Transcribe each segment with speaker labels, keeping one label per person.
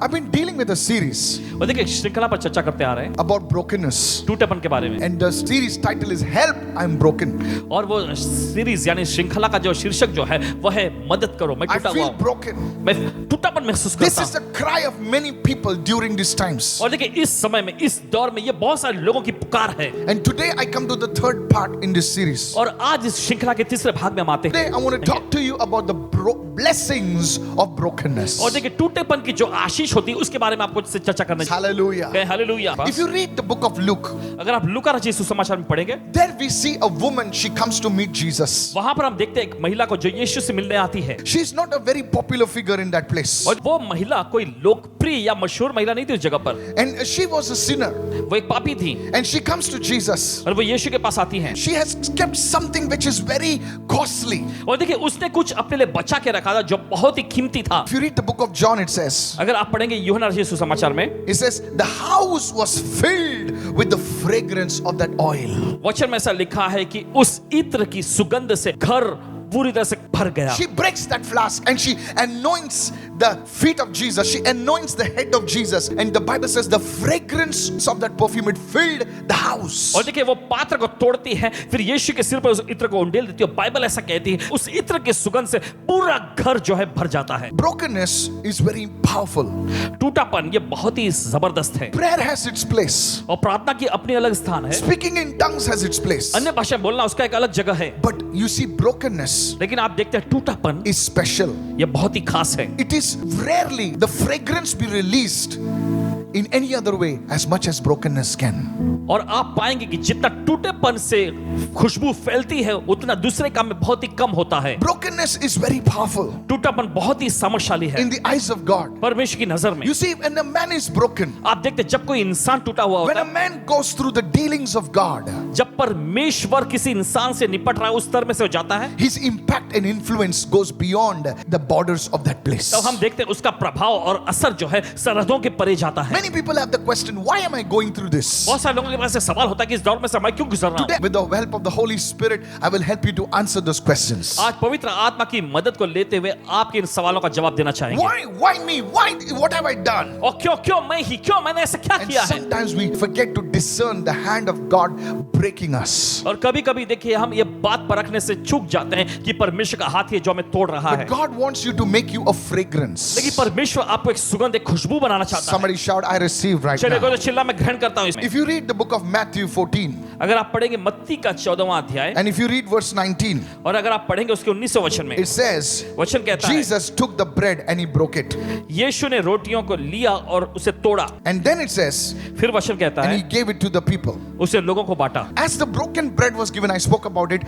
Speaker 1: I've been dealing with a series
Speaker 2: और देखिए श्रृंखला पर चर्चा करते आ रहे हैं
Speaker 1: about brokenness,
Speaker 2: टूटेपन के बारे में,
Speaker 1: and the series title is Help, I'm Broken.
Speaker 2: और वो सीरीज यानी श्रृंखला का जो शीर्षक जो है वो है मदद करो, मैं
Speaker 1: I
Speaker 2: टूटा हुआ
Speaker 1: feel
Speaker 2: हूं,
Speaker 1: broken.
Speaker 2: मैं टूटापन महसूस
Speaker 1: This
Speaker 2: करता
Speaker 1: is
Speaker 2: हूं।
Speaker 1: the cry of many people during these times.
Speaker 2: और देखिए इस समय में, इस दौर में ये बहुत सारे लोगों की पुकार है।
Speaker 1: And today I come to the third part in this series.
Speaker 2: और आज इस श्रृंखला के तीसरे भाग में हम आते हैं।
Speaker 1: Today I want to talk to you about the blessings of brokenness.
Speaker 2: और देखिए टूटेपन की जो आशीष होती है उसके बारे में आपको चर्चा करना चाहिए।
Speaker 1: Hallelujah.
Speaker 2: Hallelujah.
Speaker 1: If you read the book of Luke,
Speaker 2: अगर आप लूका रचित सुसमाचार में पढ़ेंगे,
Speaker 1: there we see a woman, she comes to meet Jesus.
Speaker 2: वहां पर हम देखते हैं एक महिला को जो यीशु से मिलने आती है।
Speaker 1: She's not a very popular figure in that place.
Speaker 2: और वो महिला कोई लोकप्रिय या मशहूर महिला नहीं थी उस जगह पर।
Speaker 1: And she was a sinner.
Speaker 2: वो एक पापी थी
Speaker 1: And she comes to Jesus.
Speaker 2: और वो यीशु के पास आती है।
Speaker 1: She has kept something which is very costly.
Speaker 2: और देखिए उसने कुछ अपने लिए बचा के रखा था जो बहुत ही कीमती था।
Speaker 1: If you read the book of John, it says,
Speaker 2: अगर आप पढ़ेंगे यूहन्ना रचित सुसमाचार में,
Speaker 1: it says, the house was filled with the fragrance of that oil.
Speaker 2: वचन में ऐसा लिखा है कि उस इत्र की सुगंध से घर पूरी तरह से भर गया।
Speaker 1: She breaks that flask and she anoints the feet of Jesus. She anoints the head of Jesus. And the Bible says the fragrance of that perfume, it filled the house.
Speaker 2: और देखिए वो पात्र को तोड़ती है, फिर यीशु के सिर पर उस इत्र को उंडेल देती है। बाइबल ऐसा कहती है उस इत्र के सुगंध से पूरा घर जो है भर जाता है।
Speaker 1: Brokenness is very powerful.
Speaker 2: टूटापन ये बहुत ही जबरदस्त है।
Speaker 1: Prayer has its place.
Speaker 2: और प्रार्थना की अपनी अलग स्थान है।
Speaker 1: Speaking in tongues has its place.
Speaker 2: अन्य भाषा बोलना उसका एक अलग जगह है।
Speaker 1: But you see, brokenness
Speaker 2: लेकिन आप देखते हैं टूटापन
Speaker 1: is special.
Speaker 2: ये बहुत ही खास है।
Speaker 1: It is rarely the fragrance be released in any other way as much as brokenness can.
Speaker 2: और आप पाएंगे कि जितना टूटेपन से खुशबू फैलती है उतना दूसरे काम में बहुत ही कम होता है।
Speaker 1: Brokenness is very powerful
Speaker 2: टूटापन बहुत ही सामर्थ्यशाली है
Speaker 1: in the eyes of God.
Speaker 2: परमेश्वर की नजर में।
Speaker 1: You see, when a man is broken,
Speaker 2: आप देखते हैं जब कोई इंसान टूटा हुआ
Speaker 1: when
Speaker 2: होता
Speaker 1: a
Speaker 2: है,
Speaker 1: man goes through the dealings of God,
Speaker 2: जब परमेश्वर किसी इंसान से निपट रहा है उस स्तर में से हो जाता है,
Speaker 1: his impact and influence goes beyond the borders of that place.
Speaker 2: तब हम देखते हैं उसका प्रभाव और असर जो है सरहदों के परे जाता है।
Speaker 1: Many people have the question, why am I going through this?
Speaker 2: बहुत सारे लोगों के पास सवाल होता है कि इस दौर में से मैं क्यों गुजर रहा
Speaker 1: Today,
Speaker 2: हूं।
Speaker 1: with the help of the Holy Spirit, I will help you to answer those questions.
Speaker 2: आज पवित्र आत्मा की मदद को लेते हुए आपके इन सवालों का जवाब देना चाहेंगे।
Speaker 1: Why me? Why? What have I done?
Speaker 2: और क्यों मैं ही, क्यों मैंने ऐसा क्या
Speaker 1: And
Speaker 2: किया है।
Speaker 1: sometimes we forget to discern the hand of God breaking us.
Speaker 2: और कभी-कभी देखिए हम ये बात परखने से चूक जाते हैं कि परमेश्वर का हाथ है जो हमें तोड़ रहा
Speaker 1: But
Speaker 2: है।
Speaker 1: God wants you to make you a fragrance.
Speaker 2: लेकिन परमेश्वर आपको एक सुगंध, एक खुशबू बनाना चाहता है।
Speaker 1: Somebody shout, I receive right
Speaker 2: चलिए
Speaker 1: now.
Speaker 2: तो चिल्ला मैं ग्रहण करता हूं इसमें।
Speaker 1: If you read the book of Matthew 14,
Speaker 2: अगर आप पढ़ेंगे मत्ती का 14वां अध्याय
Speaker 1: and if you read verse 19,
Speaker 2: और अगर आप पढ़ेंगे उसके 19वें वचन में,
Speaker 1: it says,
Speaker 2: वचन कहता है
Speaker 1: Jesus took the bread and he broke it.
Speaker 2: यीशु ने रोटियों को लिया और उसे तोड़ा।
Speaker 1: And then it says,
Speaker 2: फिर वचन कहता
Speaker 1: and
Speaker 2: है
Speaker 1: he gave it to the people.
Speaker 2: उसे लोगों को बांटा।
Speaker 1: As the broken bread was given, I spoke about it,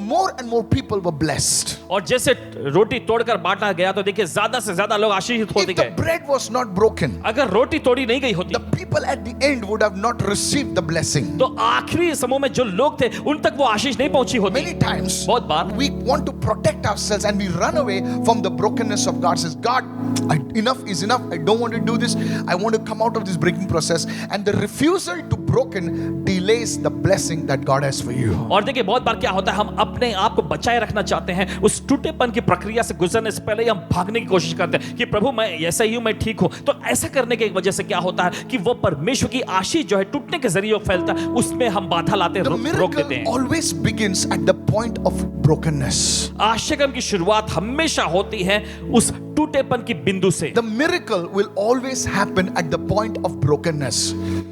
Speaker 1: more and more people were blessed.
Speaker 2: और जैसे रोटी तोड़कर बांटा गया तो देखिए ज्यादा से ज्यादा लोग आशीषित होते
Speaker 1: If the
Speaker 2: गए।
Speaker 1: bread was not broken,
Speaker 2: अगर रोटी तोड़ी नहीं गई होती
Speaker 1: the people at the end would have not received the blessing.
Speaker 2: तो आखिरी समूह में जो लोग थे उन तक वो आशीष नहीं पहुंची होती।
Speaker 1: Many times
Speaker 2: बहुत बार
Speaker 1: we want to protect ourselves and we run away from the brokenness of God. Says, God, enough is enough. I don't want to do this. I want to come out of this breaking process. And the refusal to broken delays the blessing that God has for you.
Speaker 2: और देखिए बहुत बार क्या होता है, हम अपने आप को बचाए रखना चाहते हैं। उस टूटेपन की प्रक्रिया से गुजरने से पहले ही हम भागने की कोशिश करते हैं कि प्रभु मैं ऐसा ही हूं, मैं ठीक हूं। तो ऐसा करने की वजह से क्या होता है कि वो परमेश्वर की आशीष जो है टूटने के जरिए फैलता है, उसमें हम बाधा लाते
Speaker 1: The
Speaker 2: रोक देते
Speaker 1: miracle
Speaker 2: हैं।
Speaker 1: always begins at the point of brokenness.
Speaker 2: आश्चर्य की शुरुआत हमेशा होती है उस टूटेपन की बिंदु से।
Speaker 1: The miracle will always happen at the point of brokenness.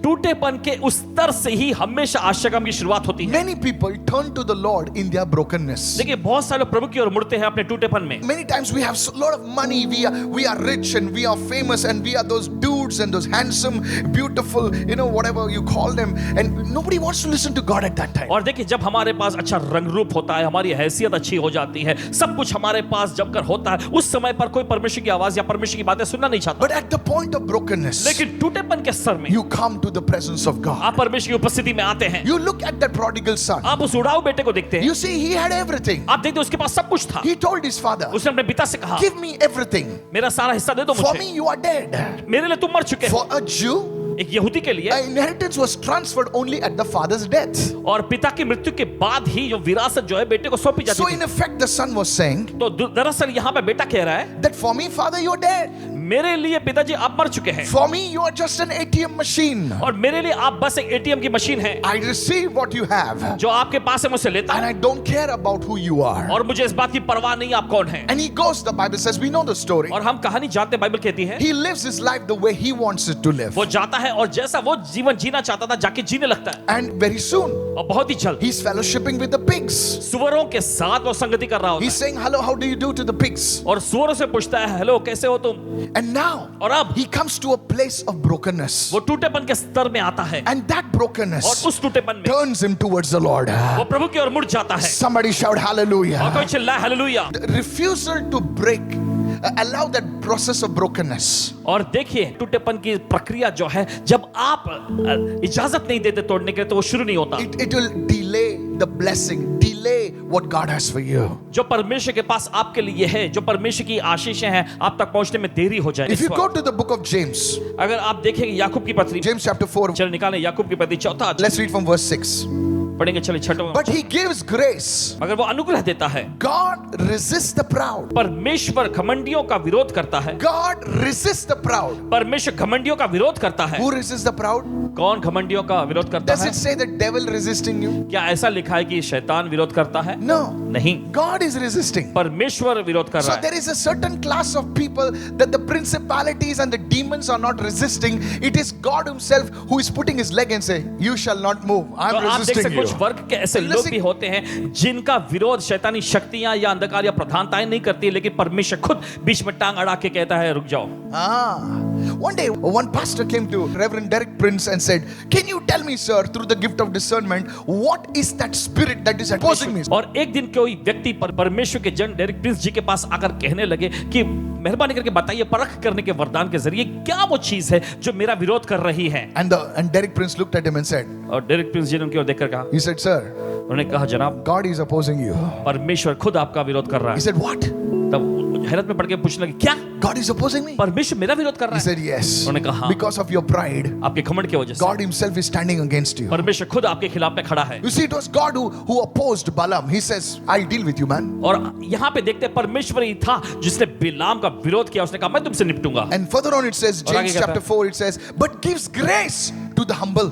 Speaker 2: टूटेपन के उस स्तर से ही हमेशा आश्चर्य की शुरुआत होती है।
Speaker 1: Many people turn to the Lord in their brokenness.
Speaker 2: देखिए बहुत सारे लोग प्रभु की ओर मुड़ते हैं अपने टूटेपन में।
Speaker 1: Many times we have a lot of money, we are rich and we are famous and we are those dudes and those handsome, beautiful, whatever you call them, and nobody wants to listen to God at that time.
Speaker 2: और देखिए जब हमारे पास अच्छा रंग रूप होता है, हमारी हैसियत अच्छी हो जाती है, सब कुछ हमारे पास जब कर होता है, उस समय पर कोई परमेश्वर की आवाज या परमेश्वर की बातें सुनना नहीं चाहता।
Speaker 1: But at the point of brokenness,
Speaker 2: लेकिन टूटेपन के स्तर में
Speaker 1: you come to the presence of God.
Speaker 2: आप परमेश्वर की उपस्थिति में आते हैं।
Speaker 1: You look at that prodigal son.
Speaker 2: आप उस उड़ाऊ बेटे को देखते हैं।
Speaker 1: You see, he had everything.
Speaker 2: आप देखते हैं उसके पास सब कुछ था।
Speaker 1: He told his father,
Speaker 2: उसने अपने पिता से कहा,
Speaker 1: give me everything.
Speaker 2: मेरा सारा हिस्सा दे दो
Speaker 1: For
Speaker 2: मुझे।
Speaker 1: me, you are dead.
Speaker 2: मेरे लिए तुम मर चुके हो।
Speaker 1: For a Jew,
Speaker 2: एक यहूदी के लिए
Speaker 1: an inheritance was transferred only at the father's death.
Speaker 2: और पिता की मृत्यु के बाद ही जो विरासत जो है बेटे को सौंपी जाती
Speaker 1: So
Speaker 2: थी।
Speaker 1: in effect, the son was saying
Speaker 2: तो दरअसल यहाँ पे बेटा कह रहा है
Speaker 1: that for me, father, you are dead.
Speaker 2: मेरे लिए पिताजी आप मर चुके हैं
Speaker 1: For me, you are just an ATM machine.
Speaker 2: और मेरे लिए आप बस एक एटीएम की मशीन है
Speaker 1: I receive what you have,
Speaker 2: जो आपके पास है मुझसे लेता
Speaker 1: and
Speaker 2: है
Speaker 1: I don't care about who you are.
Speaker 2: और मुझे इस बात की परवाह नहीं आप कौन हैं।
Speaker 1: And he goes, the Bible says, we know the story.
Speaker 2: और हम कहानी जानते हैं, बाइबल कहती है
Speaker 1: He lives his life the way he wants it to live.
Speaker 2: वो जाता है और जैसा वो जीवन जीना चाहता था जाके जीने लगता है
Speaker 1: And very soon,
Speaker 2: और बहुत ही जल्द
Speaker 1: he's fellowshipping with the pigs.
Speaker 2: सुअरों के साथ वो संगति कर रहा होता
Speaker 1: He's
Speaker 2: है
Speaker 1: saying, hello, how do you do to the pigs?
Speaker 2: और सुअरों से पूछता है हेलो कैसे हो तुम।
Speaker 1: And now,
Speaker 2: और अब
Speaker 1: he comes to a place of brokenness.
Speaker 2: वो टूटेपन के स्तर में आता है
Speaker 1: And that brokenness
Speaker 2: और उस टूटेपन में
Speaker 1: turns him towards the Lord.
Speaker 2: वो प्रभु की ओर मुड़ जाता है
Speaker 1: Somebody shout
Speaker 2: और
Speaker 1: hallelujah.
Speaker 2: कोई चिल्लाए hallelujah.
Speaker 1: The refusal to break, allow that process of brokenness.
Speaker 2: और देखिए टूटेपन की प्रक्रिया जो है जब आप इजाजत नहीं देते तोड़ने के लिए तो वो शुरू नहीं होता।
Speaker 1: It will delay the blessing, delay what God has for you.
Speaker 2: जो परमेश्वर के पास आपके लिए है, जो परमेश्वर की आशीषें हैं, आप तक पहुंचने में देरी हो जाए।
Speaker 1: If you go to the book of James,
Speaker 2: अगर आप देखेंगे याकूब की पत्री,
Speaker 1: James chapter 4,
Speaker 2: चलो निकालें याकूब की पत्री 4
Speaker 1: let's read from verse 6.
Speaker 2: पढ़ेंगे चलिए 6।
Speaker 1: But he gives grace.
Speaker 2: अगर वो अनुग्रह देता है,
Speaker 1: God resists the proud.
Speaker 2: परमेश्वर घमंडियों का विरोध करता है।
Speaker 1: God resists the proud.
Speaker 2: परमेश्वर घमंडियों का विरोध करता है।
Speaker 1: Who resists the proud?
Speaker 2: कौन घमंडियों का विरोध करता
Speaker 1: Does
Speaker 2: है?
Speaker 1: it say the devil resisting you?
Speaker 2: क्या ऐसा लिखा है कि शैतान विरोध करता है?
Speaker 1: No.
Speaker 2: नहीं,
Speaker 1: God is resisting.
Speaker 2: परमेश्वर विरोध कर
Speaker 1: So
Speaker 2: रहा है।
Speaker 1: there is a certain class of people that the principalities and the demons are not resisting. It is God himself who is putting his leg and say, you shall not move.
Speaker 2: तो
Speaker 1: I'm
Speaker 2: आप देख
Speaker 1: resisting
Speaker 2: सकते
Speaker 1: you.
Speaker 2: कुछ वर्ग के ऐसे लोग
Speaker 1: Listen.
Speaker 2: भी होते हैं जिनका विरोध शैतानी शक्तियां या अंधकार या प्रधानताएं नहीं करती, लेकिन परमेश्वर खुद बीच में टांग अड़ा के कहता है रुक जाओ।
Speaker 1: One day, one pastor came to Reverend Derek Prince and said, can you tell me, sir, through the gift of discernment, what is that spirit that is opposing me?
Speaker 2: और एक दिन कोई व्यक्ति परमेश्वर के जन डेरिक प्रिंस जी के पास आकर कहने लगे कि मेहरबानी करके बताइए परख करने के वरदान के जरिए क्या वो चीज है जो मेरा विरोध कर रही है।
Speaker 1: And Derek Prince looked at him and said,
Speaker 2: और डेरिक प्रिंस जी ने उनकी ओर देखकर कहा,
Speaker 1: he said, sir,
Speaker 2: उन्होंने कहा जनाब
Speaker 1: God is opposing you.
Speaker 2: परमेश्वर खुद आपका विरोध कर रहा
Speaker 1: He
Speaker 2: है।
Speaker 1: said, what?
Speaker 2: तब हैरत में पड़ के पूछने लगे क्या
Speaker 1: God is opposing me?
Speaker 2: परमेश्वर मेरा विरोध कर
Speaker 1: He
Speaker 2: रहा है?
Speaker 1: said, yes.
Speaker 2: उन्होंने कहा हाँ,
Speaker 1: Because of your pride,
Speaker 2: आपके घमंड की वजह से
Speaker 1: God himself is standing against you.
Speaker 2: परमेश्वर खुद आपके खिलाफ में खड़ा है।
Speaker 1: You see, it was God who opposed Balaam. He says, I'll deal with you, man.
Speaker 2: और यहाँ पे देखते हैं परमेश्वर ही था जिसने बिलाम का विरोध किया, उसने कहा मैं तुमसे निपटूंगा।
Speaker 1: And further on it says,
Speaker 2: और आगे
Speaker 1: James
Speaker 2: कहता
Speaker 1: chapter 4, it says, but gives grace to the humble.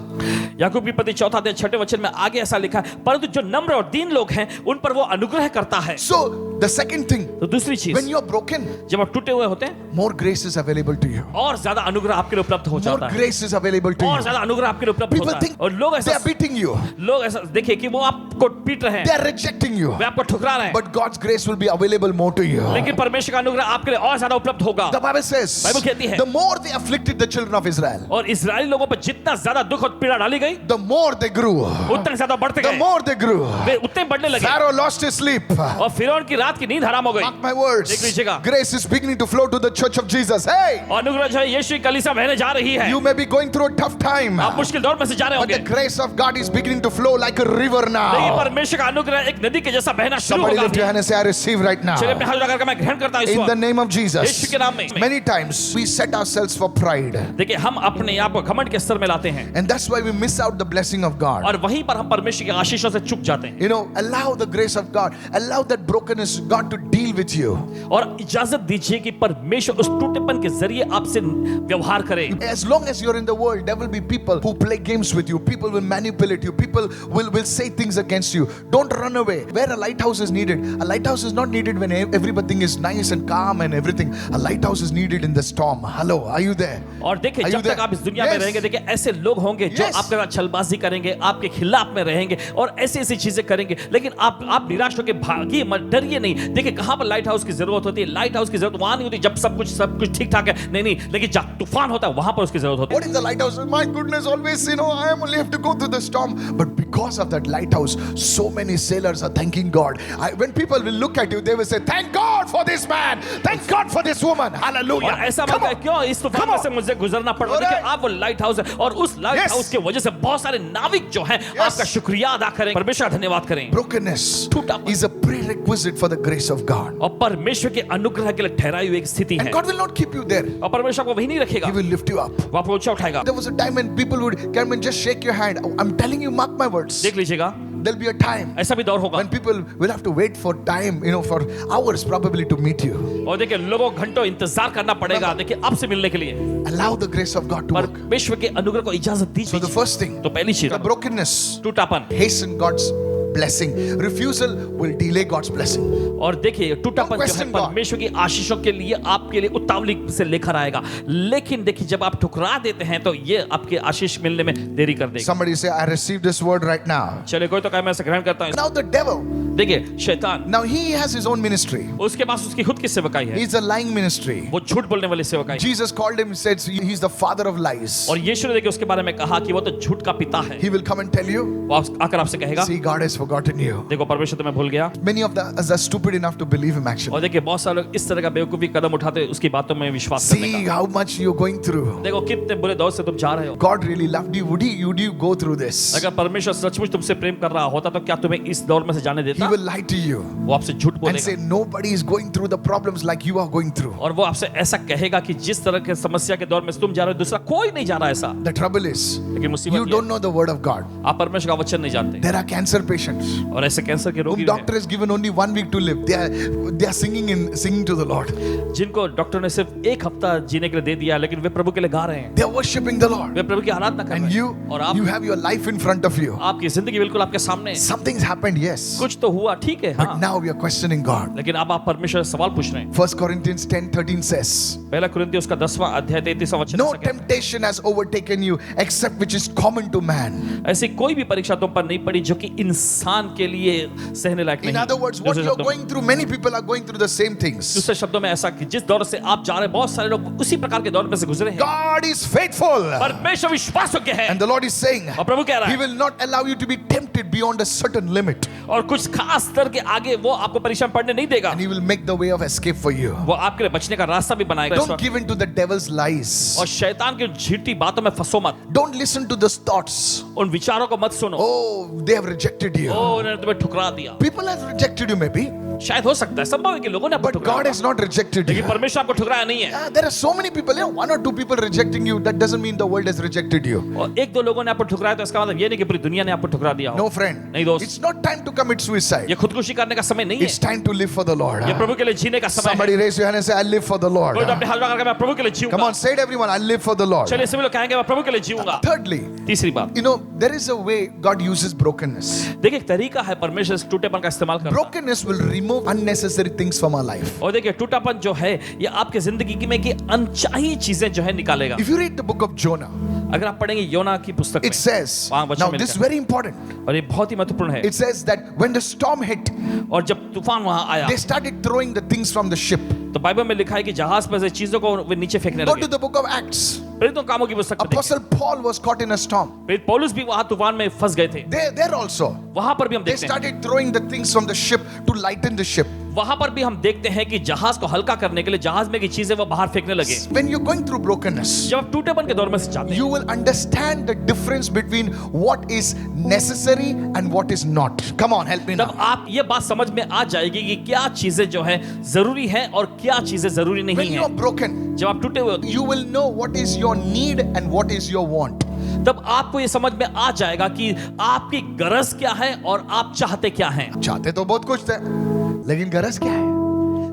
Speaker 2: याकूब की पत्री 4 अध्याय 6 वचन में आगे ऐसा लिखा है, परंतु जो नम्र और दीन लोग हैं उन पर वो अनुग्रह करता है।
Speaker 1: So, the second thing,
Speaker 2: तो दूसरी चीज,
Speaker 1: when you're broken,
Speaker 2: जब आप टूटे हुए होते हैं
Speaker 1: more grace is available to you.
Speaker 2: और ज्यादा अनुग्रह आपके लिए उपलब्ध हो
Speaker 1: More
Speaker 2: जाता है,
Speaker 1: grace is available to
Speaker 2: और
Speaker 1: you.
Speaker 2: ज्यादा अनुग्रह आपके लिए उपलब्ध
Speaker 1: People
Speaker 2: होता है।
Speaker 1: think
Speaker 2: और लोग
Speaker 1: they
Speaker 2: ऐसा
Speaker 1: are beating you.
Speaker 2: देखिए कि वो आपको पीट रहे
Speaker 1: They
Speaker 2: हैं,
Speaker 1: are rejecting you.
Speaker 2: वे आपको ठुकरा रहे हैं,
Speaker 1: But God's grace will be available more to you.
Speaker 2: लेकिन परमेश्वर का अनुग्रह आपके लिए और ज्यादा उपलब्ध होगा।
Speaker 1: The Bible says,
Speaker 2: बाइबल कहती है,
Speaker 1: the more they afflicted the children of Israel,
Speaker 2: और इस्राएली लोगों पर जितना ज्यादा दुख और पीड़ा डाली गई
Speaker 1: the more they grew.
Speaker 2: उतना ज्यादा बढ़ते
Speaker 1: The
Speaker 2: गए,
Speaker 1: more they grew.
Speaker 2: वे उतने बढ़ने लगे।
Speaker 1: Pharaoh lost his sleep.
Speaker 2: और फिरौन की रात की नींद हराम हो गई।
Speaker 1: Mark my words.
Speaker 2: देख लीजिएगा।
Speaker 1: Grace is beginning to flow to the church of Jesus. Hey,
Speaker 2: और अनुग्रह जो है यीशु की कलीसिया बहने जा रही है।
Speaker 1: you may be going through a tough time,
Speaker 2: आप मुश्किल दौर में से जा रहे
Speaker 1: but the
Speaker 2: होंगे,
Speaker 1: grace of God is beginning to flow like a river
Speaker 2: लेकिन
Speaker 1: now.
Speaker 2: परमेश्वर का अनुग्रह एक नदी के जैसा बहना शुरू
Speaker 1: Somebody
Speaker 2: होगा।
Speaker 1: lift your hand and say, I receive right now.
Speaker 2: चलिए अपने हाथ उठाकर के मैं ग्रहण करता हूं इस
Speaker 1: In the
Speaker 2: वक्त
Speaker 1: name of
Speaker 2: यीशु
Speaker 1: Jesus.
Speaker 2: के नाम में।
Speaker 1: Many times we set ourselves for pride,
Speaker 2: देखिए हम अपने आप को घमंड के स्तर में लाते हैं
Speaker 1: and that's why we miss out the blessing of God.
Speaker 2: और वहीं पर हम परमेश्वर की आशीषों से चूक जाते हैं।
Speaker 1: You know, allow the grace of God, allow that brokenness, God to deal with you.
Speaker 2: और इजाजत दीजिए कि परमेश्वर उस टूटेपन के जरिए आपसे व्यवहार करे।
Speaker 1: As long as you're in the world, there will be people who play games with you. People will manipulate you. People will say things against you. Don't run away. Where a lighthouse is needed. A lighthouse is not needed when everything is nice and calm and everything. A lighthouse is needed in the storm. Hello, are you there?
Speaker 2: और देखिए
Speaker 1: Are you
Speaker 2: जब तक
Speaker 1: there?
Speaker 2: आप इस दुनिया में
Speaker 1: Yes.
Speaker 2: रहेंगे, देखिए ऐसे लोग होंगे जो
Speaker 1: Yes.
Speaker 2: आपके साथ छलबाजी करेंगे, आपके खिलाफ में रहेंगे और ऐसी ऐसी चीजें करेंगे, लेकिन आप निराश होकर भागिए मत, डरिए नहीं। देखिए कहां पर लाइट हाउस की जरूरत होती है। लाइट हाउस की जरूरत वहां नहीं होती जब सब कुछ ठीक ठाक है, नहीं, लेकिन जब तूफान होता है वहां पर उसकी जरूरत होती है।
Speaker 1: What is the lighthouse? My goodness, always, I only have to go through the storm. But because of that lighthouse, so many sailors are thanking God. When people will look at you, they will say, thank God for this man. Thank God for this woman. Hallelujah.
Speaker 2: और ऐसा
Speaker 1: Come
Speaker 2: मतलब
Speaker 1: on.
Speaker 2: क्यों इस तूफान में से मुझे गुजरना पड़ रहा है? देखिए आप वो लाइट हाउस है और उस लाइट
Speaker 1: Yes.
Speaker 2: हाउस की वजह से बहुत सारे नाविक जो हैं आपका शुक्रिया अदा करें, परमेश्वर का धन्यवाद करें।
Speaker 1: Brokenness is a prerequisite for the grace of God.
Speaker 2: और परमेश्वर के अनुग्रह के लिए ठहराई हुई एक स्थिति
Speaker 1: And
Speaker 2: है
Speaker 1: God will not keep you there.
Speaker 2: और परमेश्वर आपको वहीं नहीं रखेगा,
Speaker 1: He will lift you up.
Speaker 2: वो आपको ऊंचा उठाएगा।
Speaker 1: There was a time when people would come and just shake your hand. I'm telling you, mark my words.
Speaker 2: देख लीजिएगा
Speaker 1: there'll be a time
Speaker 2: ऐसा भी दौर होगा
Speaker 1: when people will have to wait for time, for hours probably to meet you.
Speaker 2: और देखिए लोगों को घंटों इंतजार करना पड़ेगा देखिए आपसे मिलने के लिए
Speaker 1: Allow the grace of God to work.
Speaker 2: परमेश्वर के अनुग्रह को इजाजत
Speaker 1: So the
Speaker 2: दीजिए
Speaker 1: first thing,
Speaker 2: तो पहली चीज
Speaker 1: the brokenness
Speaker 2: टूटापन
Speaker 1: hasten God's blessing. Refusal will delay God's blessing.
Speaker 2: और देखिए टूटापन जो है
Speaker 1: question God.
Speaker 2: परमेश्वर की आशीषों के लिए आपके लिए उतावली से लेकर आएगा लेकिन देखिए जब आप ठुकरा देते हैं तो ये आपके आशीष मिलने में देरी कर देगा
Speaker 1: Somebody say, I receive this word right now.
Speaker 2: चलिए कोई तो कहे मैं इसे ग्रहण करता हूं
Speaker 1: Now the devil,
Speaker 2: देखिए शैतान
Speaker 1: now he has his own ministry.
Speaker 2: उसके पास उसकी खुद की सेवकाई है
Speaker 1: He's a lying ministry.
Speaker 2: वो झूठ बोलने वाली सेवकाई है।
Speaker 1: Jesus called him, said he's the father of lies.
Speaker 2: और यीशु ने देखिए उसके बारे में कहा कि वो तो झूठ का पिता है
Speaker 1: He will come and tell you,
Speaker 2: वो आकर आपसे कहेगा
Speaker 1: see, God has forgotten you.
Speaker 2: देखो परमेश्वर तुम्हें भूल गया
Speaker 1: Many of us are stupid enough to believe him actually.
Speaker 2: और देखिए बहुत सारे लोग इस तरह का बेवकूफी कदम उठाते हैं उसकी बातों में विश्वास करने
Speaker 1: See
Speaker 2: का
Speaker 1: how much you're going through.
Speaker 2: देखो कितने बुरे दौर से तुम जा रहे हो
Speaker 1: God really loved you. Would you go through this?
Speaker 2: अगर परमेश्वर सचमुच तुमसे प्रेम कर रहा होता तो क्या तुम्हें इस दौर में से जाने
Speaker 1: He
Speaker 2: देता
Speaker 1: will lie to you
Speaker 2: वो आपसे झूठ
Speaker 1: and say
Speaker 2: बोलेगा
Speaker 1: nobody is going through the problems like you are going through.
Speaker 2: और वो आपसे ऐसा कहेगा कि जिस तरह के समस्या के दौर में से तुम जा रहे हो दूसरा कोई नहीं जा रहा ऐसा
Speaker 1: The trouble is,
Speaker 2: लेकिन
Speaker 1: you
Speaker 2: मुसीबत ये
Speaker 1: don't know the word of God.
Speaker 2: है, आप परमेश्वर का वचन नहीं जानते
Speaker 1: There are cancer patients
Speaker 2: और ऐसे कैंसर के
Speaker 1: whom
Speaker 2: रोगी
Speaker 1: doctor has given only 1 week to live. They are singing to the Lord.
Speaker 2: हैं, जिनको डॉक्टर ने सिर्फ एक हफ्ता जीने के लिए दे दिया लेकिन वे प्रभु के लिए गा रहे हैं
Speaker 1: They are worshiping the Lord.
Speaker 2: वे प्रभु की आराधना कर
Speaker 1: And
Speaker 2: रहे
Speaker 1: you,
Speaker 2: हैं और आप
Speaker 1: you have your life in front of you.
Speaker 2: आपकी जिंदगी बिल्कुल आपके सामने है।
Speaker 1: Something's happened, yes.
Speaker 2: कुछ तो हुआ ठीक है
Speaker 1: But
Speaker 2: हाँ
Speaker 1: now we are questioning God.
Speaker 2: लेकिन अब आप परमेश्वर से सवाल पूछ रहे हैं
Speaker 1: 1 Corinthians 10:13 says,
Speaker 2: पहला कुरिन्थियों उसका 10वां अध्याय 33वां वचन
Speaker 1: no
Speaker 2: ऐसा कहता है,
Speaker 1: temptation has overtaken you except which is common to man.
Speaker 2: ऐसी कोई भी परीक्षा तुम पर नहीं पड़ी जो कि इंसान के लिए सहने लायक नहीं
Speaker 1: In other words, what
Speaker 2: दूसरे
Speaker 1: you're
Speaker 2: शब्दों में-
Speaker 1: going through, many people are going through the same things.
Speaker 2: दूसरे शब्दों में ऐसा कि जिस दौर से आप जा रहे हैं बहुत सारे लोग उसी प्रकार के दौर में से गुजरे हैं
Speaker 1: God is faithful.
Speaker 2: परमेश्वर विश्वासयोग्य है
Speaker 1: And the Lord is saying,
Speaker 2: और प्रभु कह रहा
Speaker 1: He
Speaker 2: है
Speaker 1: will not allow you to be tempted beyond a certain limit.
Speaker 2: और कुछ खास स्तर के आगे वो आपको परीक्षा में पढ़ने नहीं देगा
Speaker 1: And He will make the way of escape for you.
Speaker 2: वो आपके लिए बचने का रास्ता भी बनाएगा इस
Speaker 1: Don't
Speaker 2: वक्त।
Speaker 1: give in to the devil's lies.
Speaker 2: और शैतान की झूठी बातों में फंसो मत
Speaker 1: Don't listen to those thoughts.
Speaker 2: उन विचारों को मत सुनो
Speaker 1: Oh, they have rejected you.
Speaker 2: ओ उन्होंने तुम्हें ठुकरा दिया
Speaker 1: People have rejected you maybe,
Speaker 2: शायद हो सकता है संभव है कि लोगों ने आपको
Speaker 1: but
Speaker 2: ठुकराया
Speaker 1: God has not rejected
Speaker 2: लेकिन
Speaker 1: you.
Speaker 2: परमेश्वर आपको ठुकराया नहीं है
Speaker 1: Yeah, there are so many people, 1 or 2 people rejecting you. That doesn't mean the world has rejected you.
Speaker 2: और एक दो लोगों ने आपको ठुकराया तो इसका मतलब ये नहीं कि पूरी दुनिया ने आपको ठुकरा दिया हो
Speaker 1: No, friend.
Speaker 2: नहीं दोस्त
Speaker 1: It's not time to commit suicide.
Speaker 2: ये खुदकुशी करने का समय नहीं
Speaker 1: It's
Speaker 2: है
Speaker 1: time to live for the Lord.
Speaker 2: ये प्रभु के लिए जीने का समय है
Speaker 1: Somebody raise your hand and say, I live for the Lord.
Speaker 2: कोई तो अपने हाथ में करके मैं प्रभु के लिए
Speaker 1: Come
Speaker 2: जीऊंगा
Speaker 1: on, say it everyone. I live for the Lord.
Speaker 2: चलिए सभी लोग कहेंगे मैं प्रभु के लिए जीऊंगा
Speaker 1: Thirdly,
Speaker 2: तीसरी बात
Speaker 1: there is a way God uses brokenness.
Speaker 2: देखिए एक तरीका है परमेश्वर इस टूटेपन का इस्तेमाल करना
Speaker 1: Brokenness will remove unnecessary things from our life.
Speaker 2: और देखिए टूटापन जो है ये आपके जिंदगी में की अनचाही चीजें जो है निकालेगा
Speaker 1: If you read the book of Jonah,
Speaker 2: अगर आप पढ़ेंगे योना की पुस्तक
Speaker 1: it
Speaker 2: में
Speaker 1: says,
Speaker 2: वहाँ वचन
Speaker 1: now
Speaker 2: में
Speaker 1: this is
Speaker 2: लिखा है।
Speaker 1: very important.
Speaker 2: और ये बहुत ही महत्वपूर्ण है
Speaker 1: It says that when the storm hit,
Speaker 2: और जब तूफान वहां आया
Speaker 1: they started throwing the things from the ship.
Speaker 2: तो बाइबल में लिखा है कि जहाज पर से चीजों को वे नीचे फेंकने
Speaker 1: Go to
Speaker 2: लगे
Speaker 1: the book of Acts.
Speaker 2: प्रेरितों कामों की पुस्तक में देखिए।
Speaker 1: Apostle Paul was caught in a storm.
Speaker 2: प्रेरित पौलुस भी वहां तूफान में फंस गए थे
Speaker 1: There also,
Speaker 2: वहां पर भी हम
Speaker 1: they
Speaker 2: देखते हैं
Speaker 1: started throwing the things from the ship to lighten the ship.
Speaker 2: वहां पर भी हम देखते हैं कि जहाज को हल्का करने के लिए जहाज में की चीजें वो बाहर फेंकने लगे
Speaker 1: When you're going through brokenness,
Speaker 2: जब आप टूटेपन के दौर में से जाते हैं
Speaker 1: you will understand the difference between what is necessary and what is not. Come on, help me
Speaker 2: तब
Speaker 1: now.
Speaker 2: आप ये बात समझ में आ जाएगी कि क्या चीजें जो है जरूरी है और क्या चीजें जरूरी
Speaker 1: When
Speaker 2: नहीं
Speaker 1: you
Speaker 2: है
Speaker 1: are broken,
Speaker 2: जब आप टूटे हुए होते
Speaker 1: you will know what is your need and what is your want.
Speaker 2: हैं, तब आपको ये समझ में आ जाएगा कि आपकी गरज क्या है और आप चाहते क्या हैं
Speaker 1: चाहते तो बहुत कुछ थे, लेकिन गरज क्या है?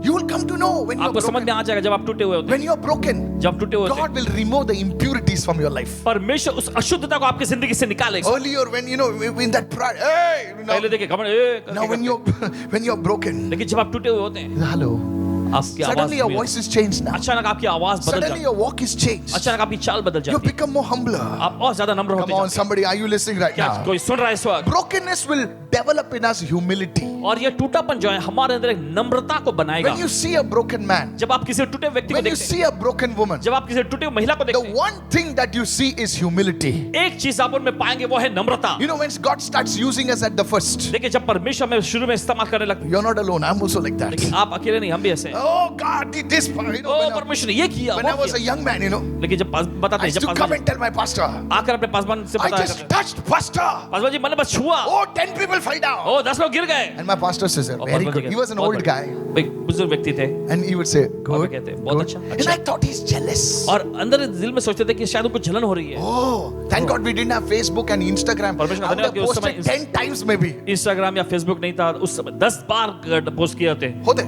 Speaker 1: You will come to know when you are
Speaker 2: आपको समझ
Speaker 1: broken.
Speaker 2: में आ जाएगा जब आप टूटे हुए होते हैं
Speaker 1: When you are broken,
Speaker 2: जब आप टूटे हुए होते हैं
Speaker 1: God will remove the impurities from your life.
Speaker 2: परमेश्वर उस अशुद्धता को आपकी जिंदगी से निकालेगा
Speaker 1: Earlier, when in that pride, hey,
Speaker 2: पहले देखिए घमंड
Speaker 1: now when you're broken,
Speaker 2: लेकिन जब आप टूटे हुए होते हैं
Speaker 1: hello,
Speaker 2: आपकी आवाज
Speaker 1: suddenly your
Speaker 2: भी-
Speaker 1: voice is changed now.
Speaker 2: अचानक आपकी आवाज बदल
Speaker 1: Suddenly
Speaker 2: जाती
Speaker 1: your walk is changed.
Speaker 2: है अचानक आपकी चाल बदल
Speaker 1: You
Speaker 2: जाती है
Speaker 1: become more humbler.
Speaker 2: आप और ज्यादा नम्र
Speaker 1: Come
Speaker 2: होते
Speaker 1: on,
Speaker 2: जाते हैं
Speaker 1: somebody, are you listening right
Speaker 2: क्या
Speaker 1: now?
Speaker 2: कोई सुन रहा है इस वक्त
Speaker 1: Brokenness will develop in us humility.
Speaker 2: और ये टूटापन जो है हमारे अंदर एक नम्रता को बनाएगा
Speaker 1: When you see a broken man,
Speaker 2: जब आप किसी टूटे व्यक्ति को
Speaker 1: when you
Speaker 2: देखते
Speaker 1: see a broken woman,
Speaker 2: हैं जब आप किसी टूटे हुए महिला को
Speaker 1: the
Speaker 2: देखते हैं
Speaker 1: one thing that you see is humility.
Speaker 2: एक चीज आप उनमें पाएंगे वो है नम्रता
Speaker 1: You know, when God starts using us at the first,
Speaker 2: देखिए जब परमेश्वर में शुरू में इस्तेमाल करने लगते हैं
Speaker 1: you're not alone. I'm also like that.
Speaker 2: लेकिन आप अकेले नहीं हम भी ऐसे हैं
Speaker 1: Oh, God did this. You know,
Speaker 2: ओ परमेश्वर ने ये किया,
Speaker 1: when I
Speaker 2: वो
Speaker 1: was a
Speaker 2: किया।
Speaker 1: young man, you know,
Speaker 2: लेकिन जब बताते
Speaker 1: I
Speaker 2: हैं,
Speaker 1: used
Speaker 2: जब
Speaker 1: to come and tell my pastor,
Speaker 2: आकर अपने पासवान से
Speaker 1: I
Speaker 2: बताया
Speaker 1: just
Speaker 2: करते हैं,
Speaker 1: touched pastor.
Speaker 2: पासवान जी मैंने बस छुआ,
Speaker 1: Oh, 10 people fell down.
Speaker 2: ओ 10 लोग गिर गए।
Speaker 1: And my pastor says,
Speaker 2: और
Speaker 1: very
Speaker 2: Paswan ji
Speaker 1: good. He was an
Speaker 2: बहुत
Speaker 1: old
Speaker 2: बढ़िया।
Speaker 1: guy.
Speaker 2: एक बुजुर्ग व्यक्ति थे,
Speaker 1: And he would say,
Speaker 2: और
Speaker 1: good,
Speaker 2: वे कहते हैं, बहुत
Speaker 1: good.
Speaker 2: अच्छा,
Speaker 1: And
Speaker 2: अच्छा।
Speaker 1: I thought he's jealous.
Speaker 2: और अंदर दिल में सोचते थे कि शायद उनको जलन हो रही है।
Speaker 1: Oh, thank God we didn't have Facebook and Instagram. I
Speaker 2: परमेश्वर
Speaker 1: would
Speaker 2: धन्यवाद
Speaker 1: have
Speaker 2: कि उस समय
Speaker 1: posted 10 times maybe.
Speaker 2: इंस्टाग्राम या फेसबुक नहीं था, उस समय 10 बार पोस्ट किए होते।
Speaker 1: होते